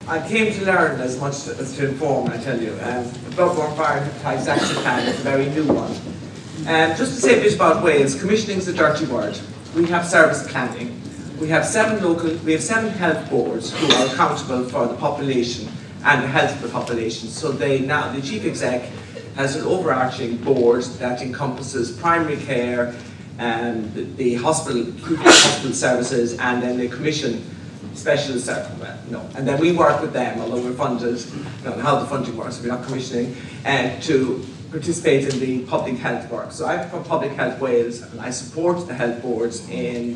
I came to learn as much as to inform, I tell you. The blood-borne viral hepatitis action plan is a very new one. Just to say a bit about Wales, commissioning is a dirty word. We have service planning. We have seven health boards who are accountable for the population and the health of the population. So the chief exec has an overarching board that encompasses primary care, the hospital services, and then they commission specialist services. And then we work with them, although we're funded, I don't know how the funding works, we're not commissioning, to participate in the public health work. So I'm from Public Health Wales, and I support the health boards in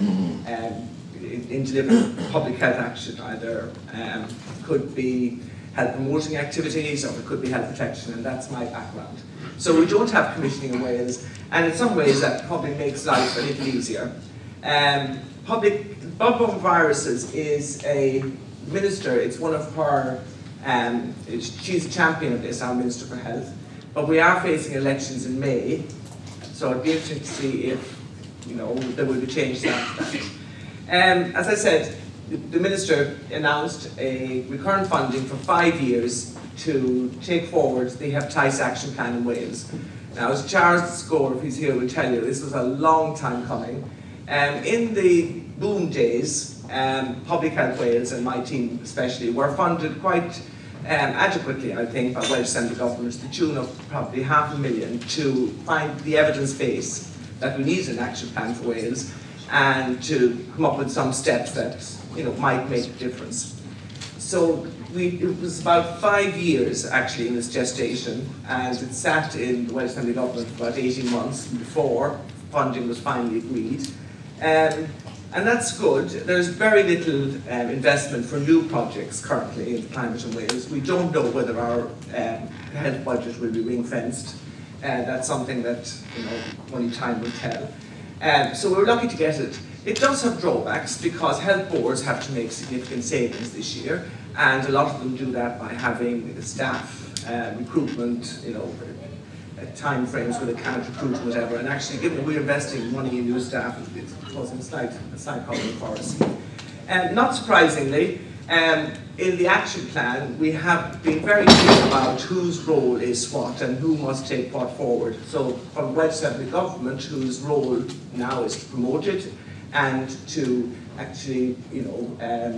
delivering public health action. Either could be health promoting activities, or it could be health protection, and that's my background. So we don't have commissioning in Wales, and in some ways that probably makes life a little easier. Blood-borne viruses is a minister, it's one of her, she's a champion of this, our Minister for Health, but we are facing elections in May, so it'd be interesting to see if, there will be changes after that. As I said, the Minister announced a recurrent funding for 5 years to take forward the Hepatitis Action Plan in Wales. Now, as Charles Score, if he's here, will tell you, this was a long time coming. In the boom days, Public Health Wales, and my team especially, were funded quite adequately, I think, by Welsh Central Government to the tune of probably $500,000 to find the evidence base that we need an action plan for Wales and to come up with some steps that might make a difference. So it was about 5 years actually in this gestation, and it sat in the Welsh Central Government for about 18 months before funding was finally agreed. And that's good. There's very little investment for new projects currently in climate in Wales. We don't know whether our health budget will be ring-fenced. That's something that only time will tell. So we're lucky to get it. It does have drawbacks because health boards have to make significant savings this year, and a lot of them do that by having the staff recruitment, time frames where they can't recruit whatever. And actually, given that we're investing money in new staff, it's causing a slight problem for us. Not surprisingly, in the action plan, we have been very clear about whose role is what and who must take what forward. So from Welsh Central Government, whose role now is to promote it and to actually,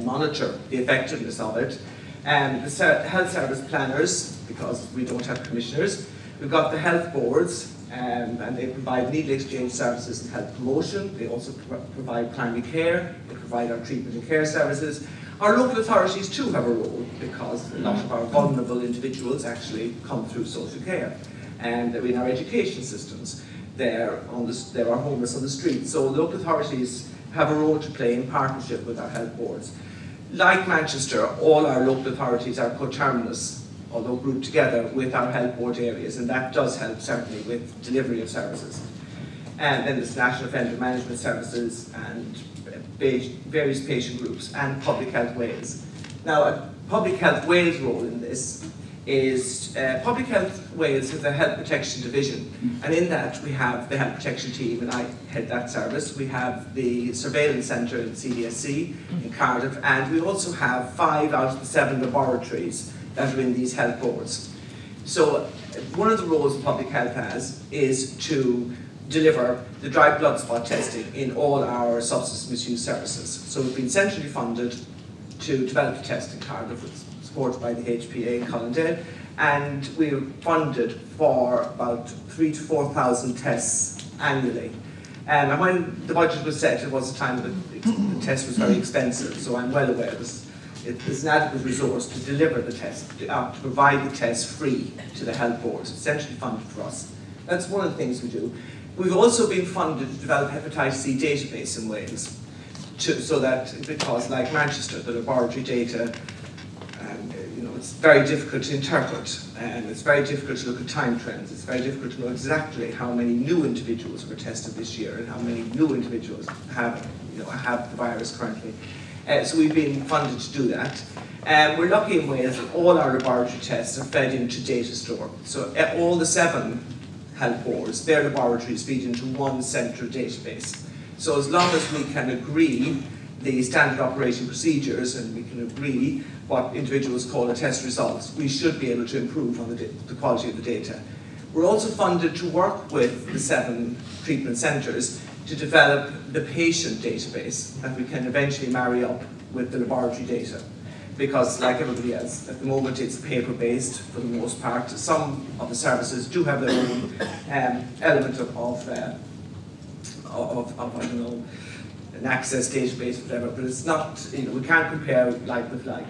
monitor the effectiveness of it. The health service planners, because we don't have commissioners. We've got the health boards, and they provide needle exchange services and health promotion. They also provide primary care. They provide our treatment and care services. Our local authorities too have a role, because a lot of our vulnerable individuals actually come through social care, and they're in our education systems. They're homeless on the streets. So local authorities have a role to play in partnership with our health boards. Like Manchester, all our local authorities are coterminous, although grouped together, with our health board areas, and that does help certainly with delivery of services. And then there's National Offender Management Services and various patient groups and Public Health Wales. Now, Public Health Wales' role in this is Public Health Wales has a health protection division, and in that we have the health protection team, and I head that service. We have the surveillance centre in CDSC in Cardiff, and we also have 5 out of the 7 laboratories that are in these health boards. So one of the roles Public Health has is to deliver the dry blood spot testing in all our substance misuse services. So we've been centrally funded to develop the test in Cardiff, supported by the HPA in Colindale, and we're funded for about 3,000 to 4,000 tests annually. And when the budget was set, it was a time that the test was very expensive, so I'm well aware there's an adequate resource to deliver the test, to provide the test free to the health boards, essentially funded for us. That's one of the things we do. We've also been funded to develop hepatitis C database in Wales, because like Manchester, the laboratory data, it's very difficult to interpret, and it's very difficult to look at time trends. It's very difficult to know exactly how many new individuals were tested this year and how many new individuals have the virus currently. So we've been funded to do that. We're lucky in Wales that all our laboratory tests are fed into data store. So all the 7 health boards, their laboratories feed into one central database. So as long as we can agree the standard operating procedures, and we can agree what individuals call a test results, we should be able to improve on the quality of the data. We're also funded to work with the 7 treatment centres to develop the patient database that we can eventually marry up with the laboratory data. Because like everybody else, at the moment it's paper-based for the most part. Some of the services do have their own element of I don't know, an access database or whatever, but it's not, you know, we can't compare like with like.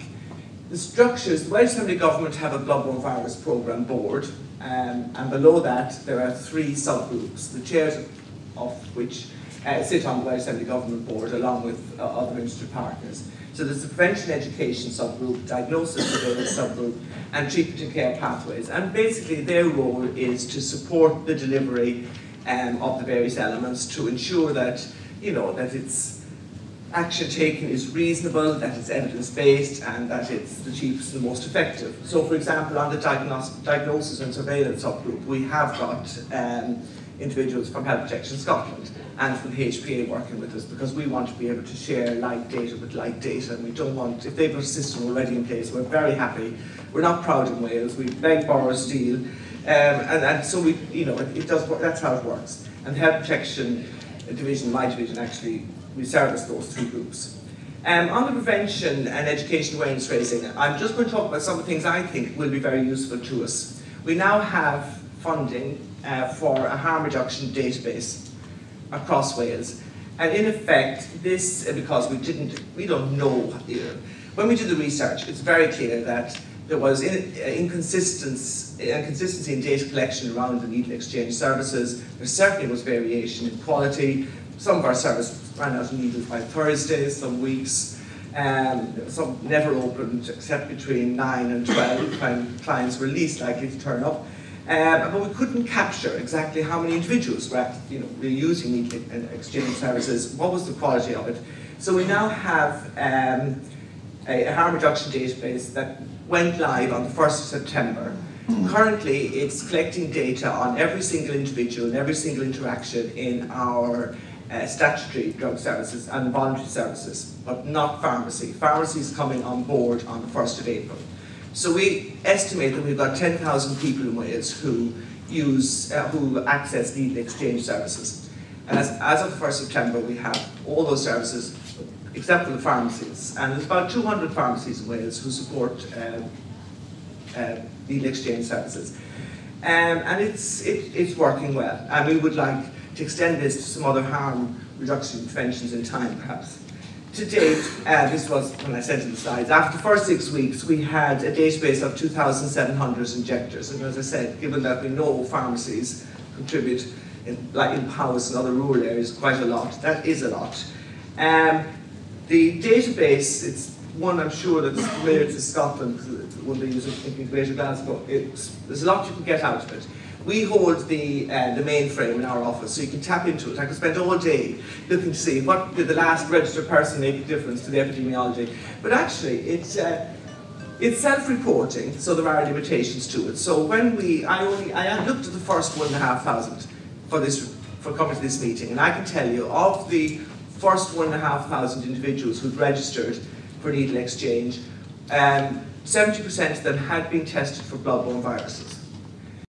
The structures, the Welsh Assembly Government have a bloodborne virus programme board, and below that there are 3 subgroups, the chairs of which sit on the Welsh Assembly Government board along with other interested partners. So there's the prevention education subgroup, diagnosis surveillance subgroup, and treatment and care pathways. And basically their role is to support the delivery of the various elements to ensure that, you know, that it's action taken is reasonable, that it's evidence-based, and that it's the cheapest and most effective. So for example, on the diagnosis and surveillance subgroup, we have got individuals from Health Protection Scotland and from the HPA working with us, because we want to be able to share like data with like data, and we don't want, if they've got a system already in place, we're very happy. We're not proud in Wales, we beg, borrow, steal, and so we, you know, it does work, that's how it works. And the Health Protection Division, my division actually, we service those 3 groups. On the prevention and education awareness raising, I'm just going to talk about some of the things I think will be very useful to us. We now have funding for a harm reduction database across Wales. And in effect, this, because we don't know, you know, when we did the research, it's very clear that there was inconsistency in data collection around the needle exchange services. There certainly was variation in quality. Some of our services ran out of needles by Thursdays, some weeks. Some never opened except between 9 and 12 when clients were least likely to turn up. But we couldn't capture exactly how many individuals were using needle exchange services, what was the quality of it. So we now have a harm reduction database that went live on the 1st of September. Currently, it's collecting data on every single individual and every single interaction in our statutory drug services and voluntary services, but not pharmacy. Pharmacy is coming on board on the 1st of April. So we estimate that we've got 10,000 people in Wales who access needle exchange services. And as of the 1st of September, we have all those services except for the pharmacies. And there's about 200 pharmacies in Wales who support needle exchange services. And it's working well. And we would like to extend this to some other harm reduction interventions in time, perhaps. To date, this was when I sent in the slides, after the first 6 weeks, we had a database of 2,700 injectors. And as I said, given that we know pharmacies contribute, like in Powys and other rural areas, quite a lot, that is a lot. The database, it's one I'm sure that's familiar to Scotland, because it won't be used in Greater Glasgow. There's a lot you can get out of it. We hold the mainframe in our office, so you can tap into it. I could spend all day looking to see what did the last registered person make a difference to the epidemiology. But actually, it's self-reporting, so there are limitations to it. So when I looked at the first 1,500 for coming to this meeting, and I can tell you of the first 1,500 individuals who'd registered for needle exchange, 70% of them had been tested for bloodborne viruses.